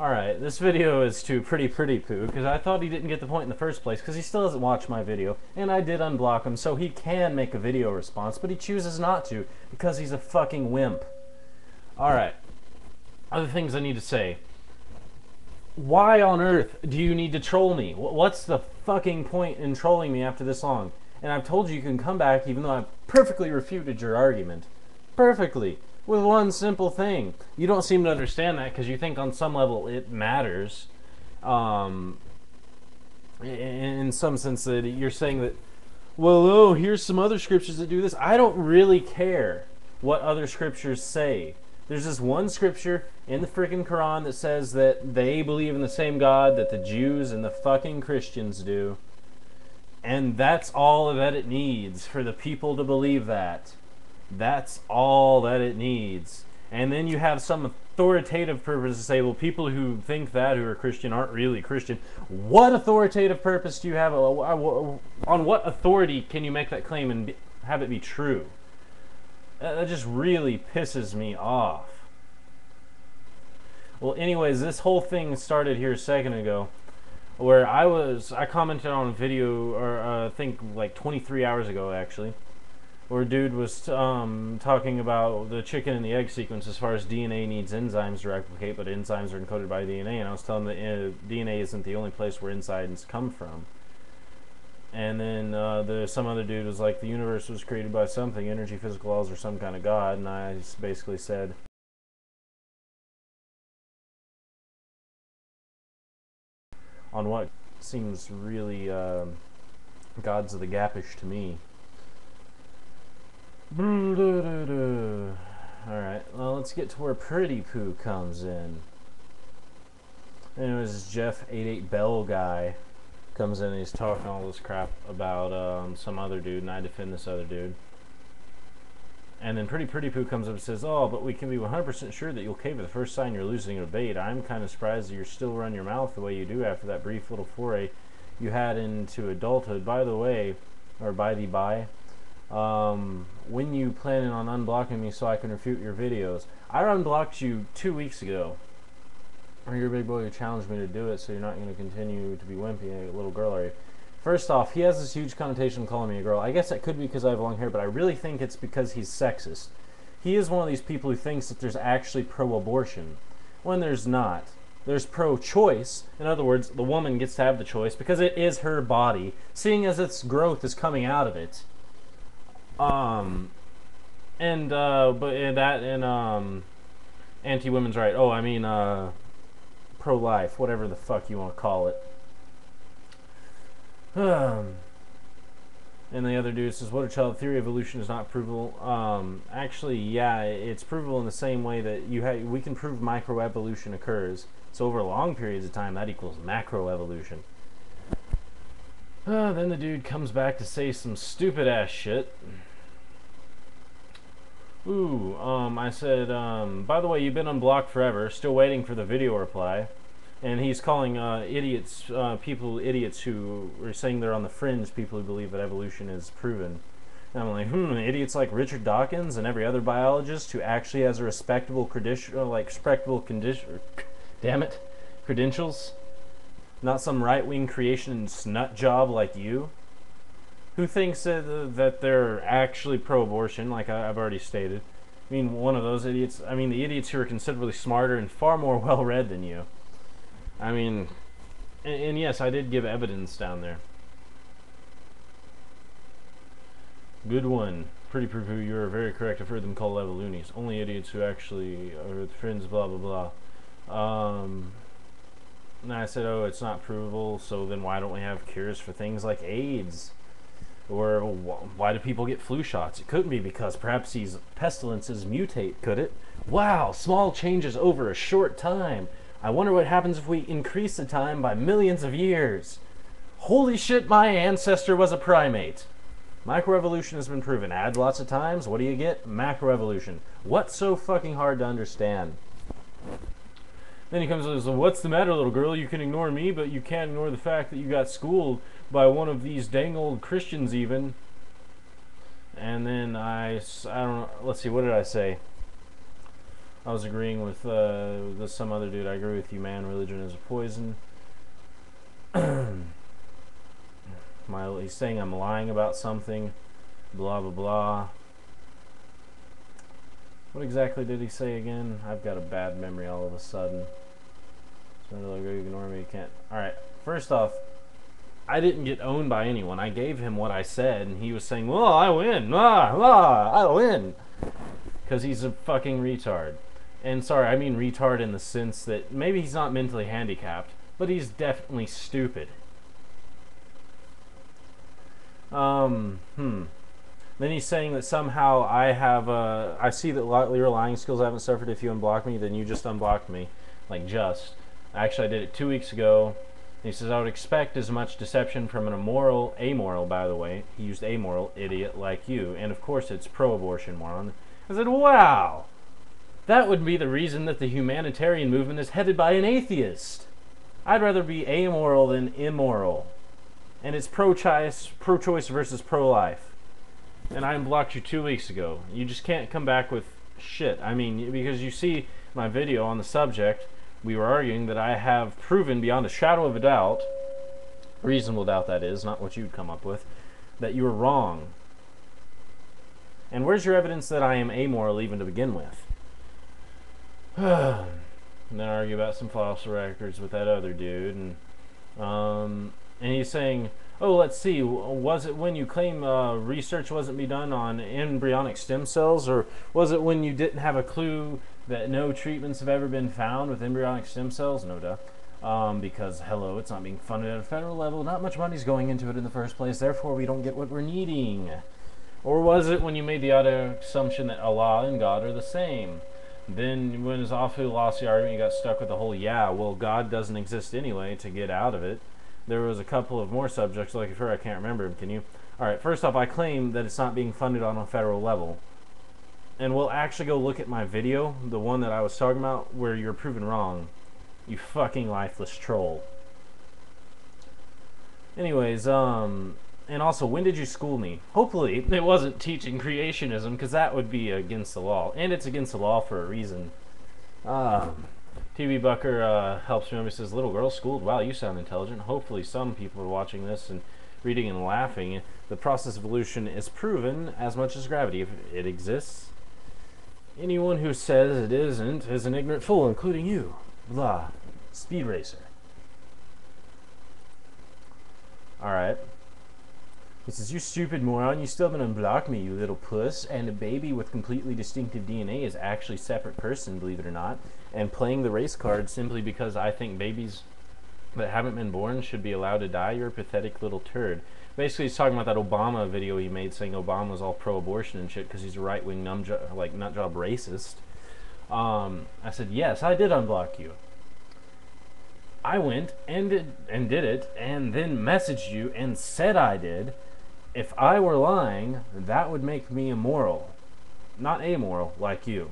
Alright, this video is to Prettyprettypoo because I thought he didn't get the point in the first place because he still hasn't watched my video, and I did unblock him so he can make a video response, but he chooses not to because he's a fucking wimp. Alright, other things I need to say. Why on earth do you need to troll me? What's the fucking point in trolling me after this long? And I've told you you can come back even though I've perfectly refuted your argument. Perfectly. With one simple thing. You don't seem to understand that because you think on some level it matters. In some sense that you're saying that, well, oh, here's some other scriptures that do this. I don't really care what other scriptures say. There's this one scripture in the freaking Quran that says that they believe in the same God that the Jews and the fucking Christians do. And that's all that it needs for the people to believe that. That's all that it needs. And then you have some authoritative purpose to say, well, people who think that, who are Christian, aren't really Christian. What authoritative purpose do you have? On what authority can you make that claim and have it be true? That just really pisses me off. Well, anyways, this whole thing started here a second ago, where I commented on a video, or I think like 23 hours ago actually, where a dude was talking about the chicken and the egg sequence as far as DNA needs enzymes to replicate, but enzymes are encoded by DNA, and I was telling him that DNA isn't the only place where enzymes come from. And then some other dude was like, the universe was created by something, energy, physical laws, or some kind of God, and I just basically said, on what seems really gods of the gapish to me. Alright, well, let's get to where Prettypoo comes in. Anyways, Jeff88 Bell guy comes in and he's talking all this crap about some other dude, and I defend this other dude. And then Prettypoo comes up and says, oh, but we can be 100% sure that you'll cave at the first sign you're losing a debate. I'm kind of surprised that you're still run your mouth the way you do after that brief little foray you had into adulthood. By the way, or by the by, when you planning on unblocking me so I can refute your videos? I unblocked you 2 weeks ago. Or you're a big boy who challenged me to do it, so you're not going to continue to be wimpy, a little girl, are you? First off, he has this huge connotation calling me a girl. I guess that could be because I have long hair, but I really think it's because he's sexist. He is one of these people who thinks that there's actually pro-abortion, when there's not. There's pro-choice. In other words, the woman gets to have the choice because it is her body, seeing as its growth is coming out of it. Anti-women's right. Oh, I mean, pro-life, whatever the fuck you want to call it. And the other dude says, what a child, theory of evolution is not provable. Actually, yeah, it's provable in the same way that we can prove microevolution occurs. So over long periods of time, that equals macroevolution. Then the dude comes back to say some stupid ass shit. Ooh, I said, by the way, you've been unblocked forever, still waiting for the video reply. And he's calling idiots, idiots who are saying they're on the fringe, people who believe that evolution is proven. And I'm like, idiots like Richard Dawkins and every other biologist who actually has a respectable credentials, not some right-wing creationist nut job like you, who thinks that they're actually pro-abortion, like I've already stated. I mean, one of those idiots, I mean the idiots who are considerably smarter and far more well-read than you. I mean, and yes, I did give evidence down there. Good one. Prettypoo, you're very correct. I've heard them called loonies. Only idiots who actually are friends, blah, blah, blah. And I said, oh, it's not provable, so then why don't we have cures for things like AIDS? Or why do people get flu shots? It couldn't be because perhaps these pestilences mutate, could it? Wow, small changes over a short time. I wonder what happens if we increase the time by millions of years. Holy shit, my ancestor was a primate. Microevolution has been proven. Add lots of times, what do you get? Macroevolution. What's so fucking hard to understand? Then he comes and says, what's the matter, little girl? You can ignore me, but you can't ignore the fact that you got schooled by one of these dang old Christians even. And then I don't know, let's see, what did I say? I was agreeing with some other dude. I agree with you, man. Religion is a poison. He's saying I'm lying about something. Blah, blah, blah. What exactly did he say again? I've got a bad memory all of a sudden. So you ignore me, you can't. Alright, first off, I didn't get owned by anyone. I gave him what I said, and he was saying, well, I win. I win. Because he's a fucking retard. And sorry, I mean retard in the sense that maybe he's not mentally handicapped, but he's definitely stupid. Then he's saying that somehow I see that your lying skills haven't suffered if you unblock me, then you just unblocked me. Like, just. Actually, I did it 2 weeks ago. He says, I would expect as much deception from an amoral, by the way. He used amoral, idiot like you. And of course it's pro-abortion, moron. I said, wow. That would be the reason that the humanitarian movement is headed by an atheist. I'd rather be amoral than immoral. And it's pro-choice versus pro-life. And I unblocked you 2 weeks ago. You just can't come back with shit. I mean, because you see my video on the subject, we were arguing that I have proven beyond a shadow of a doubt, reasonable doubt that is, not what you'd come up with, that you were wrong. And where's your evidence that I am amoral even to begin with? And then I argue about some fossil records with that other dude, and he's saying, oh, let's see, was it when you claim research wasn't be done on embryonic stem cells, or was it when you didn't have a clue that no treatments have ever been found with embryonic stem cells? No duh. Because, hello, it's not being funded at a federal level, not much money's going into it in the first place, therefore we don't get what we're needing. Or was it when you made the auto assumption that Allah and God are the same? Then when it's awfully lost the argument, you got stuck with the whole, yeah, well, God doesn't exist anyway, to get out of it. There was a couple of more subjects, like I can't remember them, can you? Alright, first off, I claim that it's not being funded on a federal level. And we'll actually go look at my video, the one that I was talking about, where you're proven wrong. You fucking lifeless troll. Anyways, and also, when did you school me? Hopefully, it wasn't teaching creationism, because that would be against the law. And it's against the law for a reason. TV Bucker helps me out. He says, little girl schooled. Wow, you sound intelligent. Hopefully some people are watching this and reading and laughing. The process of evolution is proven as much as gravity. If it exists, anyone who says it isn't is an ignorant fool, including you. Blah. Speed racer. Alright. He says, you stupid moron, you still haven't unblocked me, you little puss. And a baby with completely distinctive DNA is actually a separate person, believe it or not. And playing the race card simply because I think babies that haven't been born should be allowed to die, you're a pathetic little turd. Basically, he's talking about that Obama video he made saying Obama was all pro-abortion and shit because he's a right-wing nutjob racist. I said, yes, I did unblock you. I went and did it and then messaged you and said I did. If I were lying, that would make me immoral, not amoral like you.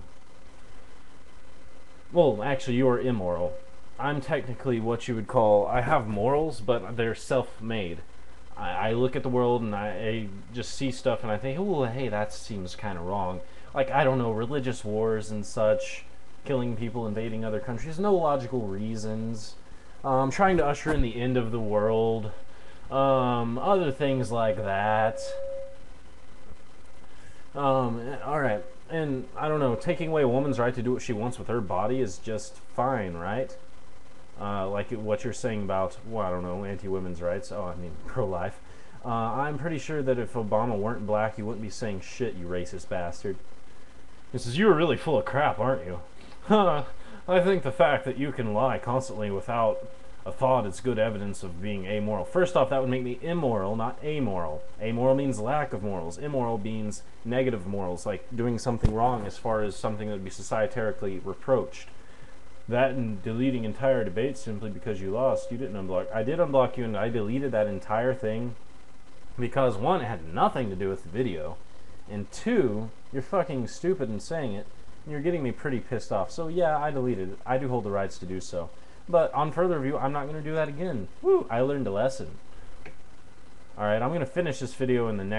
Well, actually, you are immoral. I'm technically what you would call, I have morals, but they're self-made. I look at the world and I just see stuff and I think, oh, hey, that seems kind of wrong. Like, I don't know, religious wars and such, killing people, invading other countries, no logical reasons. Trying to usher in the end of the world. Other things like that. Alright, and I don't know, taking away a woman's right to do what she wants with her body is just fine, right? Like what you're saying about, well, I don't know, anti-women's rights. Oh, I mean, pro-life. I'm pretty sure that if Obama weren't black, you wouldn't be saying shit, you racist bastard. He says, you were really full of crap, aren't you? I think the fact that you can lie constantly without a thought is good evidence of being amoral. First off, that would make me immoral, not amoral. Amoral means lack of morals. Immoral means negative morals, like doing something wrong as far as something that would be societarily reproached. That and deleting entire debates simply because you lost. You didn't unblock. I did unblock you and I deleted that entire thing because, one, it had nothing to do with the video, and two, you're fucking stupid in saying it. You're getting me pretty pissed off. So yeah, I deleted it. I do hold the rights to do so. But on further review, I'm not going to do that again. Woo! I learned a lesson. Alright, I'm going to finish this video in the next